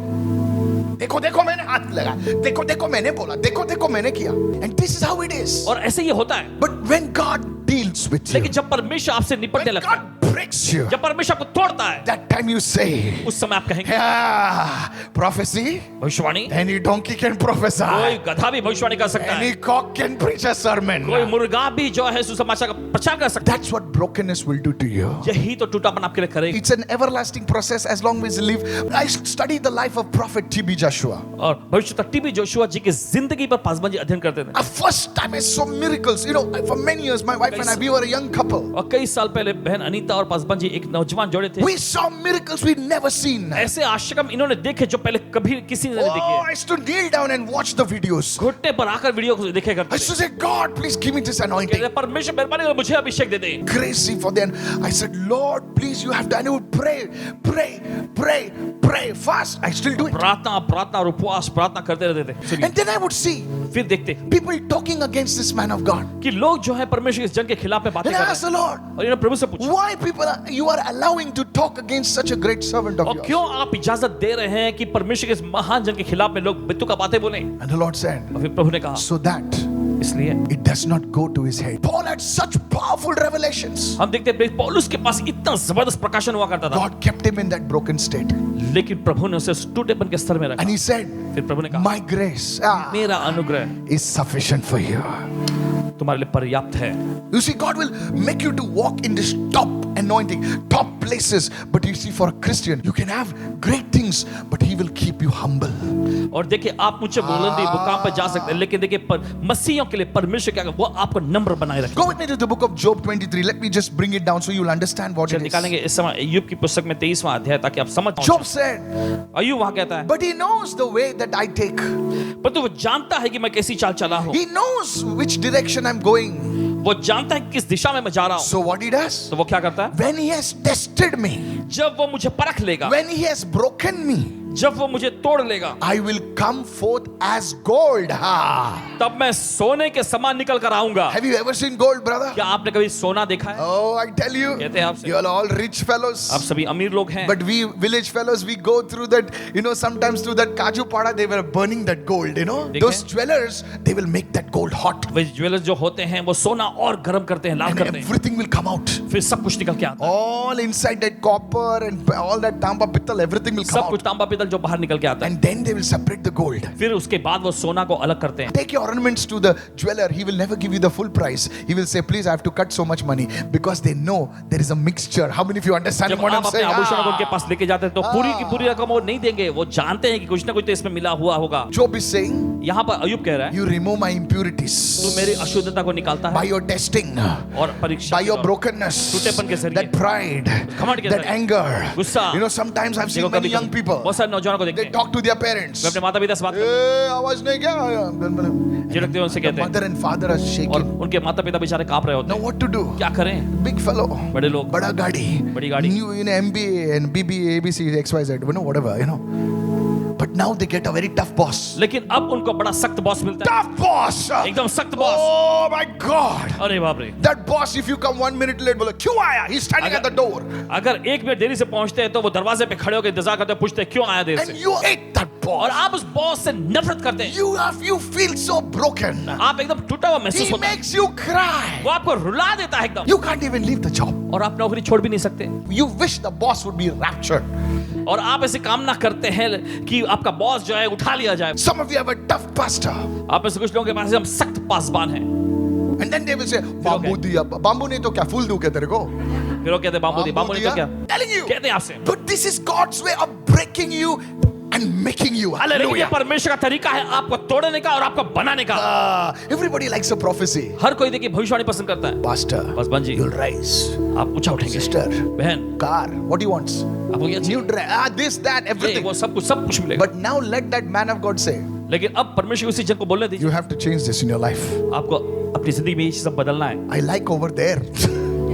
Speaker 1: देखो देखो मैंने हाथ लगा, देखो देखो मैंने बोला, देखो देखो मैंने किया. And this is how it is.
Speaker 2: और ऐसे ये होता है।
Speaker 1: But when God deals with you,
Speaker 2: लेकिन जब परमेश्वर आपसे निपटने
Speaker 1: when
Speaker 2: लगता है,
Speaker 1: God breaks you,
Speaker 2: जब परमेश्वर आपको तोड़ता है,
Speaker 1: that time you say,
Speaker 2: उस समय आप कहेंगे,
Speaker 1: yeah, prophecy,
Speaker 2: भविष्यवाणी,
Speaker 1: any donkey can
Speaker 2: कोई
Speaker 1: prophesy,
Speaker 2: गधा भी भविष्यवाणी कर सकता है,
Speaker 1: any cock can preach a sermon.
Speaker 2: कोई मुर्गा भी जो है सुसमाचार का प्रचार कर सकता
Speaker 1: That's what brokenness will do to you.
Speaker 2: है। यही तो टूटापन आपके लिए करेगा।
Speaker 1: It's an everlasting process as long as you live. I studied the life of Prophet T.B. Joshua.
Speaker 2: और भविष्य तक टीबी जोशुआ जी की जिंदगी पर पासवान जी अध्ययन करते थे।
Speaker 1: First time I saw miracles. You know, for many years, my wife and I, we were a young couple.
Speaker 2: और कई साल पहले बहन अनीता और पासवान जी एक नौजवान जोड़े थे।
Speaker 1: We saw miracles we'd never seen.
Speaker 2: ऐसे आश्चर्य इन्होंने देखे जो पहले कभी किसी ने नहीं
Speaker 1: Oh,
Speaker 2: देखे।
Speaker 1: I used to kneel down and watch the videos.
Speaker 2: घुटने पर आकर वीडियो को देखे
Speaker 1: I
Speaker 2: करते
Speaker 1: used
Speaker 2: थे।
Speaker 1: to say, God, please give me this anointing.
Speaker 2: कहते, परमेश्वर मेहरबानी करो मुझे अभिषेक दे दे।
Speaker 1: Crazy for them. I said, Lord, please, you have to. And I would pray, pray, pray, pray, fast. I still do it.
Speaker 2: प्रार्थना प्रार्थना और उपवास प्रार्थना करते रहते थे। सुनिए,
Speaker 1: And then I would see
Speaker 2: फिर देखते
Speaker 1: people talking against this man of God.
Speaker 2: कि लोग जो है परमेश्वर के इस जन के खिलाफ में बातें
Speaker 1: And
Speaker 2: कर
Speaker 1: I
Speaker 2: रहे
Speaker 1: asked the
Speaker 2: हैं।
Speaker 1: Lord,
Speaker 2: और इन्होंने प्रभु से पूछा,
Speaker 1: why you are allowing to talk against such a great servant of
Speaker 2: और
Speaker 1: yours?
Speaker 2: क्यों आप इजाजत दे रहे हैं कि परमेश्वर के इस महान जन के खिलाफ में लोग बित्तु का बातें बोलें?
Speaker 1: And the Lord said,
Speaker 2: और फिर प्रभु ने कहा,
Speaker 1: so that
Speaker 2: इसलिए
Speaker 1: it does not go to his head. Paul had such powerful revelations.
Speaker 2: हम देखते हैं पौलुस के पास इतना जबरदस्त प्रकाशन हुआ करता था,
Speaker 1: God kept him in that broken state.
Speaker 2: लेकिन प्रभु ने उसे उस टूटेपन के स्तर में रखा।
Speaker 1: And he said,
Speaker 2: फिर प्रभु ने कहा,
Speaker 1: my grace
Speaker 2: मेरा अनुग्रह
Speaker 1: is sufficient for you.
Speaker 2: तुम्हारे लिए पर्याप्त है।
Speaker 1: You see, God will make you to walk in this top anointing, top places. But you see, for a Christian, you can have great things, but He will keep you humble.
Speaker 2: और देखिए आप मुझे बुलंदी मुकाम पर जा सकते हैं, लेकिन देखिए मसीहियों के लिए परमेश्वर क्या वो आपको नम्र बनाए रखे।
Speaker 1: Go with me to the book of Job 23. Let me just bring it down so you'll understand what it is.
Speaker 2: निकालेंगे इस समय अय्यूब की पुस्तक में 23वां अध्याय ताकि आप समझ पाएं।
Speaker 1: Job said,
Speaker 2: अय्यूब वहां कहता है,
Speaker 1: but he knows the way that I take.
Speaker 2: परंतु वो जानता है कि मैं कैसी चाल चला हूं,
Speaker 1: He knows which direction I'm going.
Speaker 2: वो जानता है कि किस दिशा में मैं जा रहा हूं।
Speaker 1: So what he does?
Speaker 2: तो वो क्या करता है?
Speaker 1: When he has tested me,
Speaker 2: जब वो मुझे परख लेगा,
Speaker 1: when he has broken me,
Speaker 2: जब वो मुझे तोड़ लेगा,
Speaker 1: I will come forth as gold.
Speaker 2: तब मैं सोने के समान निकल कर आऊंगा।
Speaker 1: Have you ever seen gold, brother?
Speaker 2: क्या आपने कभी सोना देखा है?
Speaker 1: Oh, I tell you,
Speaker 2: कहते हैं आपसे,
Speaker 1: you are all rich fellows.
Speaker 2: आप सभी अमीर लोग हैं,
Speaker 1: But we village fellows, we go through that, sometimes through that Kaju Pada, they were burning that gold, Those jewelers, they will make that gold hot.
Speaker 2: Way jewellers जो होते हैं वो सोना और गर्म करते हैं, लाल
Speaker 1: And
Speaker 2: करते हैं,
Speaker 1: everything will come out.
Speaker 2: फिर सब कुछ निकल के आता है।
Speaker 1: All inside that copper and all that tamba pittal, everything will come
Speaker 2: सब कुछ
Speaker 1: out.
Speaker 2: तांबा पीतल जो बाहर निकल के आता है,
Speaker 1: And then they will separate the gold.
Speaker 2: फिर उसके बाद वो सोना को अलग करते हैं।
Speaker 1: Take your ornaments to the jeweler. He will never give you the full price. He will say, please, I have to cut so much money. Because they know there is a mixture. How many of you understand
Speaker 2: जब
Speaker 1: what I'm
Speaker 2: आप अपने
Speaker 1: saying?
Speaker 2: आभूषणों को उनके पास लेके जाते हैं तो पूरी की पूरी रकम वो नहीं देंगे, वो जानते हैं कि कुछ ना कुछ तो इसमें मिला हुआ होगा।
Speaker 1: Job is saying,
Speaker 2: यहाँ पर अय्यूब कह रहा है,
Speaker 1: you remove my impurities
Speaker 2: तू मेरी अशुद्धता को निकालता
Speaker 1: by
Speaker 2: है
Speaker 1: your testing,
Speaker 2: और परीक्षा
Speaker 1: by
Speaker 2: के
Speaker 1: your
Speaker 2: द्वारा,
Speaker 1: brokenness,
Speaker 2: टूटेपन के जरिए,
Speaker 1: that pride,
Speaker 2: घमंड के
Speaker 1: that
Speaker 2: जरिए,
Speaker 1: anger.
Speaker 2: गुस्सा।
Speaker 1: Sometimes I've
Speaker 2: देखो
Speaker 1: seen many
Speaker 2: कभी
Speaker 1: young people,
Speaker 2: बहुत सारे नौजवानों को देखते
Speaker 1: they
Speaker 2: हैं,
Speaker 1: talk to their parents.
Speaker 2: वे अपने माता पिता से बात करते
Speaker 1: "Eh, आवाज नहीं क्या?"
Speaker 2: हैं, झिड़कते हैं उनसे
Speaker 1: The
Speaker 2: कहते हैं,
Speaker 1: mother and father are
Speaker 2: और
Speaker 1: shaking.
Speaker 2: उनके माता पिता बेचारे कांप रहे होते
Speaker 1: Now
Speaker 2: हैं,
Speaker 1: what to do?
Speaker 2: क्या करें?
Speaker 1: Big fellow,
Speaker 2: बड़े लोग,
Speaker 1: bada gadi,
Speaker 2: बड़ी गाड़ी,
Speaker 1: new in MBA and BBA, ABC, XYZ, whatever. But now they get a very tough boss.
Speaker 2: लेकिन अब उनको बड़ा सख्त बॉस मिलता है,
Speaker 1: Tough boss.
Speaker 2: एकदम सख्त बॉस।
Speaker 1: Oh my God.
Speaker 2: अरे बाप रे,
Speaker 1: That boss, if you come 1 minute late, बोला क्यों आया? He's standing at the door.
Speaker 2: अगर एक मिनट देरी से पहुंचते हैं तो वो दरवाजे पे खड़े होकर इंतजार करते हैं, पूछते हैं क्यों आया देर
Speaker 1: And
Speaker 2: से,
Speaker 1: you hate that
Speaker 2: और
Speaker 1: boss.
Speaker 2: आप उस बॉस से नफरत करते हैं,
Speaker 1: You feel so broken.
Speaker 2: आप एकदम टूटा हुआ महसूस
Speaker 1: He
Speaker 2: होता है,
Speaker 1: makes you cry.
Speaker 2: वो आपको रुला देता है एकदम,
Speaker 1: You can't even leave the job.
Speaker 2: और आप नौकरी छोड़ भी नहीं सकते,
Speaker 1: You wish the boss would be raptured.
Speaker 2: और आप ऐसे कामना करते हैं कि आपका बॉस जो है उठा लिया जाए।
Speaker 1: Some of you have a tough pastor.
Speaker 2: आप में से कुछ लोगों के पास हम सख्त पासबान हैं,
Speaker 1: And then they will say, bamboo diya. Bamboo नहीं तो क्या फूल दूं क्या तेरे को?
Speaker 2: फिर वो कहते हैं बाम्बू दी, बाम्बू नहीं तो क्या,
Speaker 1: Telling you.
Speaker 2: कहते हैं आपसे,
Speaker 1: But this is God's way of breaking you and making you.
Speaker 2: लेकिन ये
Speaker 1: Hallelujah.
Speaker 2: परमेश्वर का तरीका है आपको तोड़ने का और आपको बनाने का।
Speaker 1: Everybody likes a prophecy.
Speaker 2: हर कोई देखिए भविष्यवाणी पसंद करता है।
Speaker 1: Pastor,
Speaker 2: Paswan ji,
Speaker 1: you'll rise.
Speaker 2: आप ऊंचा उठेंगे।
Speaker 1: Sister,
Speaker 2: बहन,
Speaker 1: car, what he wants.
Speaker 2: आपको क्या चाहिए?
Speaker 1: New dress, this, that, everything.
Speaker 2: वो सब कुछ मिलेगा।
Speaker 1: But now let that man of God say,
Speaker 2: लेकिन अब परमेश्वर उसी जन को बोलने दीजिए।
Speaker 1: you have to change this in your life.
Speaker 2: आपको अपनी जिंदगी में ये सब बदलना है।
Speaker 1: I like over there.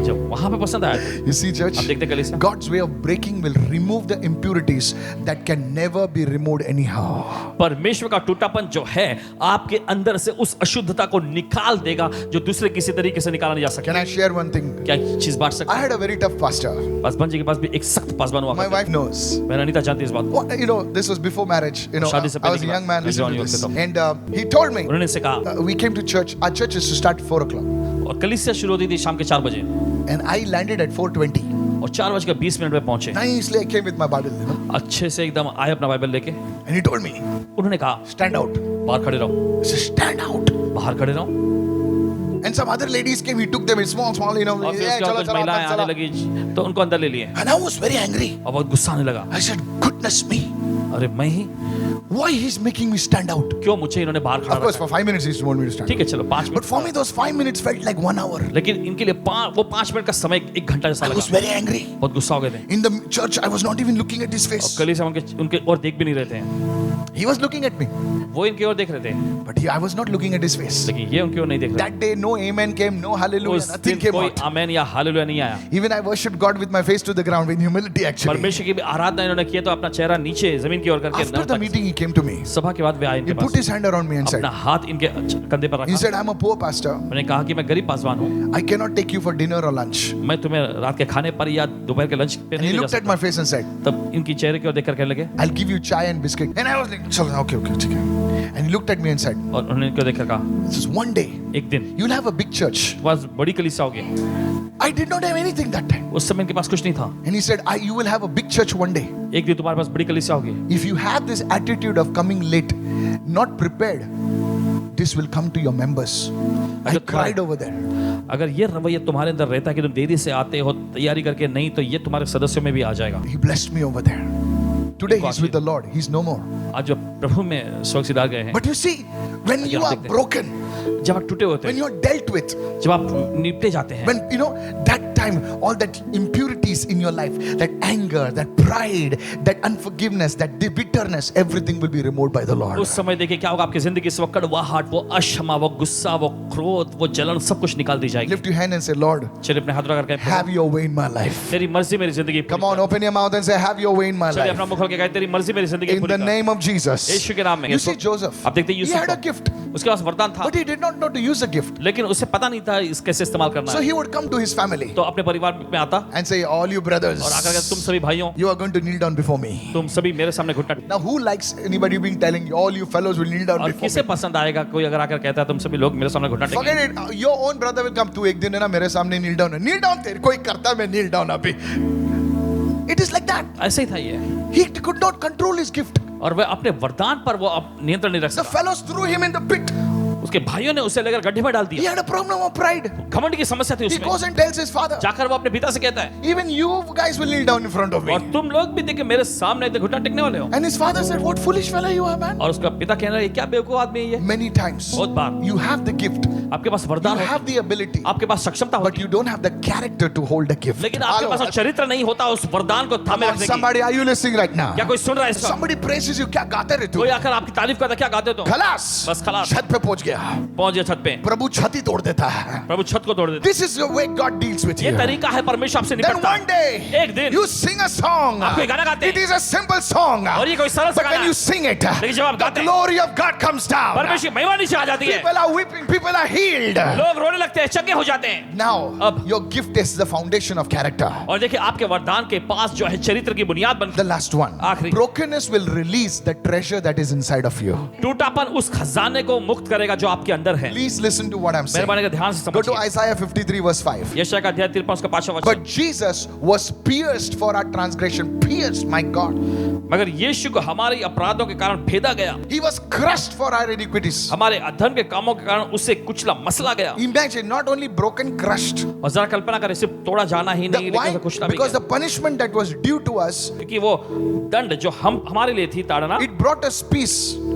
Speaker 2: जब वहां पे पसंद आया,
Speaker 1: You see, church,
Speaker 2: आप देखते कलीसिया,
Speaker 1: God's way of breaking will remove the impurities that can never be removed anyhow.
Speaker 2: परमेश्वर का टूटापन जो है आपके अंदर से उस अशुद्धता को निकाल देगा जो दूसरे किसी तरीके से निकाला नहीं जा सकता।
Speaker 1: Can I share one thing?
Speaker 2: क्या चीज बांट सकते
Speaker 1: I had a very tough pastor.
Speaker 2: Paswan ji के पास भी एक सख्त पासवान हुआ
Speaker 1: My
Speaker 2: करते
Speaker 1: wife knows.
Speaker 2: थे। मैंने अनीता जानती है इस बात को।
Speaker 1: What, this was before marriage.
Speaker 2: शादी से
Speaker 1: I
Speaker 2: पहले
Speaker 1: was a
Speaker 2: की
Speaker 1: young
Speaker 2: बात।
Speaker 1: man. Listen to
Speaker 2: जवानी
Speaker 1: this.
Speaker 2: वक्त
Speaker 1: And he told me,
Speaker 2: उन्होंने इससे कहा,
Speaker 1: we came to church. Our church is to start 4 o'clock.
Speaker 2: और कलीसिया शुरू होती थी शाम के 4 बजे
Speaker 1: And I landed at 4:20.
Speaker 2: और 4:20 पे पहुंचे।
Speaker 1: Nicely, I came with my Bible.
Speaker 2: अच्छे से एकदम आए अपना बाइबल लेके।
Speaker 1: And he told me,
Speaker 2: उन्होंने कहा,
Speaker 1: stand out.
Speaker 2: बाहर खड़े रहो,
Speaker 1: I said, stand out.
Speaker 2: बाहर खड़े रहो।
Speaker 1: And some other ladies came. He took them in small.
Speaker 2: और फिर
Speaker 1: Yeah,
Speaker 2: उसके बाद
Speaker 1: chala,
Speaker 2: कुछ
Speaker 1: chala,
Speaker 2: महिलाएं
Speaker 1: chala.
Speaker 2: आने लगी तो उनको अंदर ले लिए
Speaker 1: And I was very angry.
Speaker 2: और बहुत गुस्सा आने लगा।
Speaker 1: I said, goodness me.
Speaker 2: अरे मैं ही
Speaker 1: Why he's making me stand out?
Speaker 2: क्यों मुझे इन्होंने बाहर खड़ा
Speaker 1: Of course,
Speaker 2: रखा?
Speaker 1: for 5 minutes he wanted me to stand
Speaker 2: ठीक है चलो 5
Speaker 1: out. But for me,
Speaker 2: minute.
Speaker 1: those 5 minutes felt like 1 hour.
Speaker 2: लेकिन इनके लिए वो 5 मिनट का समय 1 घंटा जैसा
Speaker 1: I was
Speaker 2: लगा।
Speaker 1: very angry.
Speaker 2: बहुत गुस्सा हो गए थे।
Speaker 1: In the church, I was not even looking at his
Speaker 2: और
Speaker 1: face.
Speaker 2: कलीसिया उनके और देख भी नहीं रहे थे।
Speaker 1: He was looking at me,
Speaker 2: वो इनकी ओर देख रहे थे,
Speaker 1: but I was not looking at his face.
Speaker 2: लेकिन ये उनकी ओर नहीं देख रहे।
Speaker 1: That day, no amen came, no hallelujah,
Speaker 2: उस
Speaker 1: nothing
Speaker 2: दिन
Speaker 1: came
Speaker 2: कोई
Speaker 1: out.
Speaker 2: आमेन या हालेलुया नहीं आया।
Speaker 1: Even I worshipped God with my face to the ground in humility, actually.
Speaker 2: परमेश्वर की भी आराधना इन्होंने की तो अपना चेहरा नीचे जमीन की ओर करके
Speaker 1: After the
Speaker 2: नमस्कार।
Speaker 1: meeting, he came to me.
Speaker 2: सभा के बाद वे आए
Speaker 1: He
Speaker 2: इनके
Speaker 1: put
Speaker 2: pass,
Speaker 1: his hand around me and said,
Speaker 2: अपना हाथ इनके कंधे पर
Speaker 1: he
Speaker 2: रखा।
Speaker 1: said, I'm a poor pastor.
Speaker 2: मैंने कहा कि मैं गरीब पासवान हूँ,
Speaker 1: I cannot take you for dinner or lunch.
Speaker 2: मैं तुम्हें रात के खाने पर या दोपहर के लंच पे
Speaker 1: And
Speaker 2: नहीं
Speaker 1: he
Speaker 2: ले जा
Speaker 1: looked at
Speaker 2: सकता।
Speaker 1: my face and said,
Speaker 2: तब इनकी चेहरे की ओर देखकर कहने लगे,
Speaker 1: I'll give you chai and biscuit. And I was like, "Chalo, okay, okay. And he looked at me and said,
Speaker 2: और उन्होंने इनको देखकर कहा,
Speaker 1: this is one day,
Speaker 2: एक दिन
Speaker 1: you'll have a big church.
Speaker 2: बस बड़ी कलीसिया होगी।
Speaker 1: I did not have anything that time.
Speaker 2: उस समय इनके पास कुछ नहीं था।
Speaker 1: And he said, you will have a big church one day.
Speaker 2: एक दिन तुम्हारे पास बड़ी कलीसिया होगी।
Speaker 1: If you have this attitude of coming late, not prepared, this will come to your members. I cried over there.
Speaker 2: अगर ये रवैया तुम्हारे अंदर रहता है कि तुम देरी से आते हो तैयारी करके नहीं, तो ये तुम्हारे सदस्यों में भी आ जाएगा।
Speaker 1: He blessed me over there. Today he's with the Lord. He's no more.
Speaker 2: आज जो प्रभु में स्वर्ग सिधार गए हैं,
Speaker 1: But you see, when you are broken,
Speaker 2: जब आप टूटे होते
Speaker 1: when
Speaker 2: हैं,
Speaker 1: you are dealt with,
Speaker 2: जब आप निपटे जाते हैं,
Speaker 1: when that time, all that impurities in your life, that anger, that pride, that unforgiveness, that bitterness, everything will be removed by the Lord.
Speaker 2: उस समय देखिए क्या होगा आपकी जिंदगी से, वो कड़वाहट, वो अक्षमा, वो गुस्सा, वो क्रोध, वो जलन, सब कुछ निकाल दी जाएगी।
Speaker 1: Lift your hand and say, Lord,
Speaker 2: चलिए अपने हाथ रखा करके,
Speaker 1: have your way in my life.
Speaker 2: तेरी मर्जी मेरी जिंदगी।
Speaker 1: Come on, open your mouth and say, have your way in my
Speaker 2: चलिए
Speaker 1: life.
Speaker 2: अपना मुख खोल के कहे, तेरी मर्जी मेरी जिंदगी
Speaker 1: In
Speaker 2: पूरी
Speaker 1: the
Speaker 2: कर।
Speaker 1: name of Jesus.
Speaker 2: यीशु के नाम में।
Speaker 1: You see Joseph,
Speaker 2: आप देखते हैं
Speaker 1: he
Speaker 2: यूसुफ
Speaker 1: had a
Speaker 2: को,
Speaker 1: gift,
Speaker 2: उसके पास वरदान था,
Speaker 1: but he did not know to use the gift.
Speaker 2: लेकिन उसे पता नहीं था इस कैसे इस्तेमाल करना
Speaker 1: So
Speaker 2: है।
Speaker 1: he would come to his family
Speaker 2: तो अपने परिवार में आता
Speaker 1: and say, all you brothers,
Speaker 2: और आकर के, तुम सभी भाइयों,
Speaker 1: you are going to kneel down before me.
Speaker 2: तुम सभी मेरे सामने घुटना टेको।
Speaker 1: Now who likes anybody being telling, all you fellows will kneel down
Speaker 2: और
Speaker 1: before
Speaker 2: किसे
Speaker 1: me?
Speaker 2: पसंद आएगा कोई अगर आकर कहता है तुम सभी लोग मेरे सामने घुटना टेको।
Speaker 1: Forget it. Your own brother will come. तू एक दिन है ना मेरे सामने kneel down. Kneel down तेरे कोई करता है मैं kneel down अभी. It is like that.
Speaker 2: ऐसे ही था ये,
Speaker 1: He could not control his gift.
Speaker 2: और वह अपने वरदान पर वो नियंत्रण नहीं रख
Speaker 1: The
Speaker 2: सका।
Speaker 1: fellows threw him in the pit.
Speaker 2: उसके भाइयों ने उसे लेकर गड्ढे में डाल
Speaker 1: He
Speaker 2: दिया।
Speaker 1: had a problem of pride.
Speaker 2: घमंड की समस्या थी
Speaker 1: He
Speaker 2: उसमें।
Speaker 1: goes and tells his father,
Speaker 2: जाकर वो अपने पिता से कहता है,
Speaker 1: even you guys will kneel down in front of me.
Speaker 2: और तुम लोग भी देखिए मेरे सामने इतने घुटना टेकने वाले हो।
Speaker 1: And his father said, what foolish fellow you are, man.
Speaker 2: और उसका पिता कहने लगा, ये क्या बेवकूफ आदमी है ये।
Speaker 1: Many times
Speaker 2: बहुत बार
Speaker 1: you have the gift,
Speaker 2: आपके पास
Speaker 1: you
Speaker 2: वरदान होता
Speaker 1: have the ability,
Speaker 2: है, आपके पास सक्षमता
Speaker 1: but
Speaker 2: होती
Speaker 1: you
Speaker 2: है,
Speaker 1: don't have the character to hold the gift.
Speaker 2: लेकिन आपके पास वो चरित्र नहीं होता उस वरदान को थामे
Speaker 1: Come on,
Speaker 2: रखने की।
Speaker 1: somebody, are you listening right now?
Speaker 2: क्या कोई सुन रहा है इसका?
Speaker 1: Somebody praises you. क्या गाते रहे तू?
Speaker 2: कोई आकर आपकी तारीफ करता, क्या गाते हो तुम?
Speaker 1: खलास
Speaker 2: बस खलास।
Speaker 1: छत पे पहुंच गया,
Speaker 2: पहुंच गया छत पे,
Speaker 1: प्रभु छत ही तोड़ देता है.
Speaker 2: प्रभु छत को तोड़ देते।
Speaker 1: This is the way God deals with
Speaker 2: ये
Speaker 1: you.
Speaker 2: तरीका है परमेश्वर आपसे
Speaker 1: Then
Speaker 2: निपटता
Speaker 1: one day
Speaker 2: एक दिन
Speaker 1: you sing a song.
Speaker 2: आप कोई गाना गाते
Speaker 1: It is a simple song,
Speaker 2: और ये कोई सरल सा
Speaker 1: but
Speaker 2: गाना
Speaker 1: when you sing it,
Speaker 2: लेकिन जब आप
Speaker 1: the
Speaker 2: गाते हैं,
Speaker 1: glory of God comes down.
Speaker 2: परमेश्वर की महिमा नीचे आ जाती है,
Speaker 1: People are weeping, people are healed.
Speaker 2: लोग रोने लगते हैं, चंगे हो जाते हैं।
Speaker 1: Now
Speaker 2: अब
Speaker 1: your gift is the foundation of character.
Speaker 2: और देखिए आपके वरदान के पास जो है चरित्र की बुनियाद बन।
Speaker 1: The last one,
Speaker 2: आखिरी।
Speaker 1: brokenness will release the treasure that is inside of you.
Speaker 2: टूटापन उस खजाने को मुक्त करेगा जो आपके अंदर है।
Speaker 1: Please listen to what I'm saying.
Speaker 2: मेहरबानी कर ध्यान से
Speaker 1: Go to
Speaker 2: समझिए।
Speaker 1: Isaiah 53 verse 5.
Speaker 2: यशायाह का अध्याय 53 उसका 5वां वचन।
Speaker 1: But Jesus was pierced for our transgression. Pierced, my God.
Speaker 2: मगर यीशु को हमारे अपराधों के कारण भेदा गया,
Speaker 1: He was crushed for our iniquities.
Speaker 2: हमारे अधर्म के कामों के कारण उसे कुचला मसला गया।
Speaker 1: Imagine, not only broken, crushed.
Speaker 2: और जरा कल्पना करें, सिर्फ तोड़ा जाना ही नहीं, लेकिन
Speaker 1: Why?
Speaker 2: उसे कुचला भी
Speaker 1: Because
Speaker 2: गया।
Speaker 1: the punishment that was due to us,
Speaker 2: क्योंकि वो दंड जो हमारे लिए थी, ताड़ना,
Speaker 1: it brought us peace.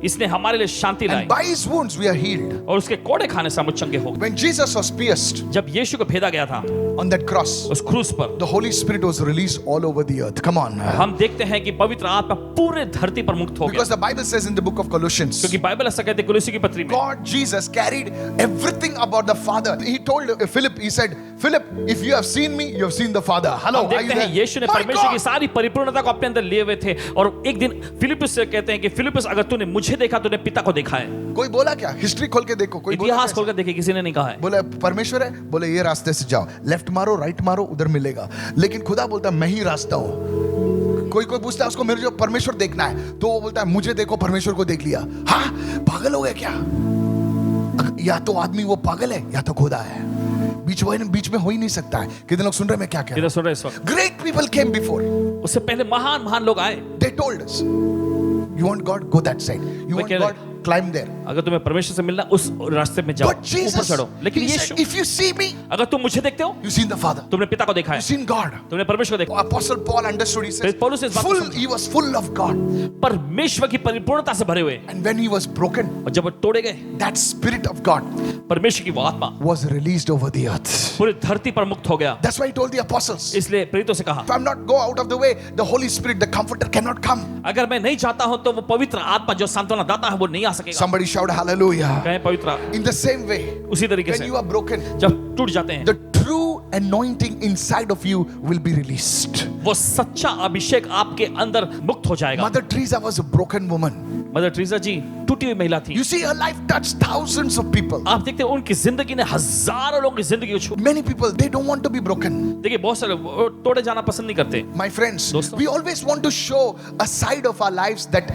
Speaker 2: इसने हमारे लिए शांति लाई,
Speaker 1: And by His wounds we are healed.
Speaker 2: और उसके कोड़े खाने से हम चंगे हो गए।
Speaker 1: When Jesus was pierced
Speaker 2: जब यीशु को भेदा गया था
Speaker 1: on that cross,
Speaker 2: उस क्रूस पर,
Speaker 1: the Holy Spirit was released all over the earth. Come on.
Speaker 2: हम देखते हैं कि पवित्र आत्मा पूरे धरती पर मुक्त हो गया।
Speaker 1: Because the Bible says in the book of Colossians,
Speaker 2: क्योंकि बाइबल ऐसा कहते हैं कुलुसी की पत्री में,
Speaker 1: God, Jesus carried everything about the Father. He told Philip, He said, Philip, if you have seen me, you have seen the Father. Hello,
Speaker 2: हम
Speaker 1: are you
Speaker 2: देखते हैं
Speaker 1: there?
Speaker 2: यीशु ने
Speaker 1: My
Speaker 2: परमेश्वर की
Speaker 1: God!
Speaker 2: सारी परिपूर्णता को अपने अंदर लिए हुए थे, और एक दिन फिलिप्पुस से कहते हैं कि फिलिप्पुस, अगर तूने मुझे देखा तूने पिता को देखा है।
Speaker 1: कोई बोला क्या? हिस्ट्री खोल के देखो, कोई बोला
Speaker 2: इतिहास
Speaker 1: क्या?
Speaker 2: खोलकर देखिए, किसी ने नहीं कहा है।
Speaker 1: बोले परमेश्वर है, बोले ये रास्ते से जाओ, लेफ्ट मारो, राइट मारो, उधर मिलेगा। लेकिन खुदा बोलता है मैं ही रास्ता हूं। कोई पूछता है उसको मेरे जो परमेश्वर देखना है, तो वो बोलता है मुझे देखो, परमेश्वर को देख लिया। हाँ, पागल हो गया क्या? या तो आदमी वो पागल है या तो खुदा है, बीच में हो ही नहीं सकता है। कितने लोग सुन रहे हैं मैं क्या कह रहा
Speaker 2: किधर सुन रहे हैं इस वक्त?
Speaker 1: हूं? Great people came before.
Speaker 2: उससे पहले महान लोग आए।
Speaker 1: They told us, you want God, go that side. You want
Speaker 2: कह रहे-
Speaker 1: God, climb there.
Speaker 2: अगर तुम्हें परमेश्वर से मिलना, उस रास्ते में जाओ,
Speaker 1: But
Speaker 2: ऊपर
Speaker 1: Jesus,
Speaker 2: चढ़ो। लेकिन
Speaker 1: He
Speaker 2: Yeshu,
Speaker 1: said, if you see me,
Speaker 2: अगर तुम मुझे देखते हो,
Speaker 1: you seen the Father.
Speaker 2: तुमने पिता को देखा
Speaker 1: You
Speaker 2: है,
Speaker 1: seen God.
Speaker 2: तुमने परमेश्वर को देखा।
Speaker 1: Apostle Paul understood. He says,
Speaker 2: फिर पौलुस इस बात को समझा।
Speaker 1: he was full of God.
Speaker 2: परमेश्वर की परिपूर्णता से भरे हुए,
Speaker 1: And when he was broken,
Speaker 2: और जब वो तोड़े गए,
Speaker 1: that Spirit of God
Speaker 2: परमेश्वर की वो आत्मा
Speaker 1: was released over the earth.
Speaker 2: पूरी धरती पर मुक्त हो गया।
Speaker 1: That's why he told the apostles,
Speaker 2: इसलिए प्रेरितों से कहा,
Speaker 1: if I'm not go out of the way, the Holy Spirit, the Comforter cannot come.
Speaker 2: अगर मैं नहीं चाहता हूं तो वो पवित्र आत्मा जो सांत्वना दाता है वो नहीं आ सकेगा।
Speaker 1: Somebody shout hallelujah.
Speaker 2: कहें पवित्र।
Speaker 1: In the same way,
Speaker 2: उसी तरीके
Speaker 1: when
Speaker 2: से
Speaker 1: you are broken,
Speaker 2: जब टूट जाते हैं,
Speaker 1: the true anointing inside of you will be released.
Speaker 2: वो सच्चा अभिषेक आपके अंदर मुक्त हो जाएगा।
Speaker 1: Mother Teresa was a broken woman.
Speaker 2: Mother Teresa ji टूटी हुई महिला थी।
Speaker 1: You see, her life touched thousands of people.
Speaker 2: आप देखते हैं उनकी जिंदगी ने हजारों लोगों की जिंदगी को छू।
Speaker 1: Many people, they don't want to be broken.
Speaker 2: देखिए बहुत सारे वो तोड़े जाना पसंद नहीं करते।
Speaker 1: My friends,
Speaker 2: दोस्तों।
Speaker 1: we always want to show a side of our lives that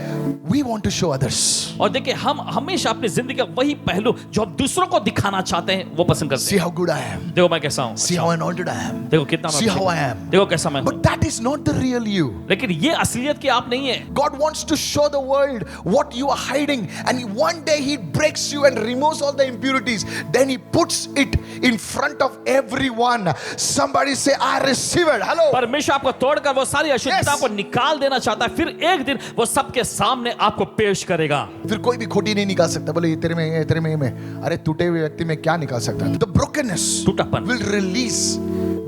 Speaker 1: we want to show others.
Speaker 2: और देखिए हम हमेशा अपनी जिंदगी का वही पहलू जो हम दूसरों को दिखाना चाहते हैं वो पसंद करते
Speaker 1: See
Speaker 2: हैं।
Speaker 1: how good I am.
Speaker 2: देखो मैं कैसा हूँ,
Speaker 1: See how anointed I am.
Speaker 2: देखो कितना मैं
Speaker 1: See how I
Speaker 2: Abhishek
Speaker 1: am.
Speaker 2: हूँ। देखो कैसा मैं हूँ।
Speaker 1: But that is not the real you.
Speaker 2: लेकिन ये असलियत की आप नहीं है।
Speaker 1: God wants to show the world what you are hiding, and one day He breaks you and removes all the impurities. Then He puts it in front of everyone. Somebody say, I receive it. Hello.
Speaker 2: परमेश्वर आपको तोड़कर वो सारी अशुद्धता
Speaker 1: Yes.
Speaker 2: को निकाल देना चाहता है, फिर एक दिन वो सबके सामने आपको पेश करेगा।
Speaker 1: फिर कोई भी खोटी नहीं निकाल सकता। बोले ये तेरे में, ये तेरे में, ये में। अरे टूटे हुए व्यक्ति में क्या निकाल सकता है? The brokenness
Speaker 2: टूटापन
Speaker 1: will release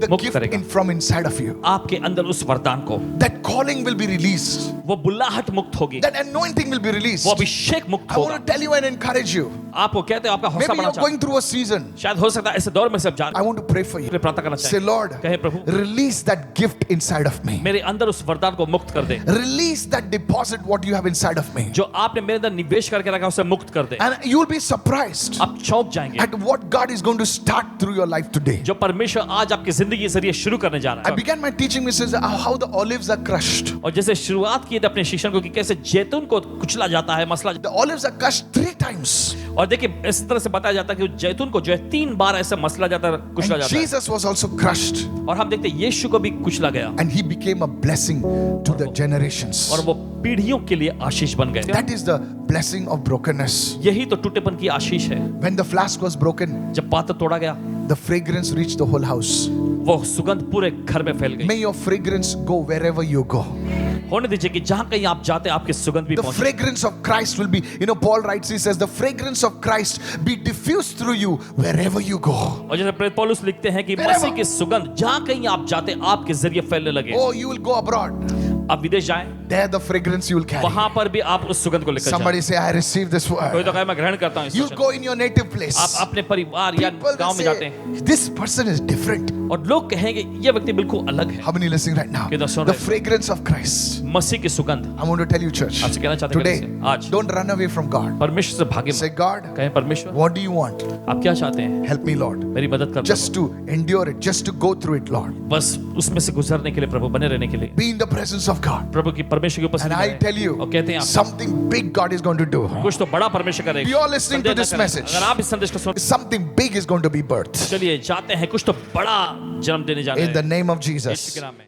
Speaker 1: the
Speaker 2: मुक्त
Speaker 1: gift
Speaker 2: करेगा।
Speaker 1: from inside of you.
Speaker 2: आपके अंदर उस वरदान को,
Speaker 1: That calling will be released.
Speaker 2: वो बुल्लाहट मुक्त होगी,
Speaker 1: That anointing will be released.
Speaker 2: वो अभिषेक मुक्त
Speaker 1: I
Speaker 2: होगा।
Speaker 1: want to tell you and encourage you.
Speaker 2: आपको कहते हैं आपका हौसला
Speaker 1: Maybe
Speaker 2: बढ़ना
Speaker 1: you're
Speaker 2: चाहते
Speaker 1: going through a season.
Speaker 2: हैं। शायद हो सकता है ऐसे दौर में से आप जा
Speaker 1: I want to pray for you.
Speaker 2: रहे हैं, प्रार्थना करना
Speaker 1: Say,
Speaker 2: चाहिए।
Speaker 1: Lord,
Speaker 2: कहे प्रभु,
Speaker 1: release that gift inside of me.
Speaker 2: मेरे अंदर उस वरदान को मुक्त कर दे।
Speaker 1: Release that deposit what you have inside of me.
Speaker 2: जो आपने मेरे अंदर निवेश करके रखा है उसे मुक्त कर दे।
Speaker 1: And you will be surprised
Speaker 2: आप चौंक जाएंगे
Speaker 1: at what God is going to start through your life today.
Speaker 2: जो परमेश्वर आज आपकी जिंदगी के जरिए शुरू करने जा
Speaker 1: I
Speaker 2: रहा है।
Speaker 1: began my teaching with says how the olives are crushed.
Speaker 2: और जैसे शुरुआत की थी अपने शिक्षण को कि कैसे जैतून को कुचला जाता है, मसला।
Speaker 1: The olives are crushed 3 times.
Speaker 2: और देखिए इस तरह से बताया जाता है कि जैतून को जो है 3 बार ऐसे मसला जाता है, कुचला
Speaker 1: And
Speaker 2: जाता है।
Speaker 1: Jesus was also crushed.
Speaker 2: और हम देखते हैं यीशु को भी कुचला गया,
Speaker 1: And He became a blessing to the generations.
Speaker 2: और वो पीढ़ियों के लिए आशीष बन गए।
Speaker 1: That is the blessing of brokenness.
Speaker 2: यही तो टूटेपन की आशीष है।
Speaker 1: When the flask was broken,
Speaker 2: जब पात्र तोड़ा गया,
Speaker 1: the fragrance reached the whole house.
Speaker 2: वो सुगंध पूरे घर में फैल गई।
Speaker 1: May your fragrance go wherever you go.
Speaker 2: होने दीजिए कि जहां कहीं आप जाते आपकी सुगंध भी
Speaker 1: The
Speaker 2: पहुंचे।
Speaker 1: fragrance of Christ will be, Paul writes, he says, the fragrance of Christ be diffused through you wherever you go.
Speaker 2: और जैसे प्रेरित पौलुस लिखते हैं कि
Speaker 1: Wherever.
Speaker 2: मसीह की सुगंध जहां कहीं आप जाते आपके जरिए फैलने लगे।
Speaker 1: Oh, you will go abroad.
Speaker 2: आप विदेश जाएं,
Speaker 1: There the fragrance you will carry.
Speaker 2: वहां पर भी आप उस सुगंध को लेकर जाएं।
Speaker 1: Somebody say, I receive this
Speaker 2: कोई
Speaker 1: word.
Speaker 2: तो कहे मैं ग्रहण करता हूं इस
Speaker 1: You
Speaker 2: वचन।
Speaker 1: go in your native place.
Speaker 2: आप अपने परिवार या
Speaker 1: People
Speaker 2: गांव में
Speaker 1: will
Speaker 2: जाते
Speaker 1: say,
Speaker 2: हैं
Speaker 1: this person is different.
Speaker 2: और लोग कहेंगे ये व्यक्ति बिल्कुल अलग है।
Speaker 1: How many listening right now?
Speaker 2: कितना सुन
Speaker 1: The
Speaker 2: रहे हैं?
Speaker 1: fragrance of Christ.
Speaker 2: मसीह की सुगंध।
Speaker 1: I want to tell you, church,
Speaker 2: आपसे कहना चाहते हैं
Speaker 1: today,
Speaker 2: कलिसिया, आज
Speaker 1: don't run away from God.
Speaker 2: परमेश्वर से भागे
Speaker 1: Say,
Speaker 2: मत।
Speaker 1: God,
Speaker 2: कहें परमेश्वर
Speaker 1: what do you want?
Speaker 2: आप क्या चाहते हैं?
Speaker 1: Help me, Lord.
Speaker 2: मेरी मदद कर
Speaker 1: Just to endure it, just to go through it, Lord.
Speaker 2: बस उसमें से गुजरने के लिए प्रभु, बने रहने के लिए
Speaker 1: Be in the presence of God.
Speaker 2: प्रभु की परमेश्वर की उपस्थिति
Speaker 1: And
Speaker 2: में
Speaker 1: I
Speaker 2: रहे।
Speaker 1: tell you,
Speaker 2: और कहते हैं आप
Speaker 1: something big God is going to do.
Speaker 2: कुछ तो बड़ा परमेश्वर करेगा।
Speaker 1: You are listening to
Speaker 2: संदेह न
Speaker 1: this
Speaker 2: करें।
Speaker 1: message.
Speaker 2: अगर आप इस संदेश को सुन,
Speaker 1: Something big is going to be birthed
Speaker 2: चलिए जाते हैं, कुछ तो बड़ा जन्म देने जा रहे
Speaker 1: in the
Speaker 2: हैं
Speaker 1: name of
Speaker 2: यीशु
Speaker 1: Jesus.
Speaker 2: के नाम में।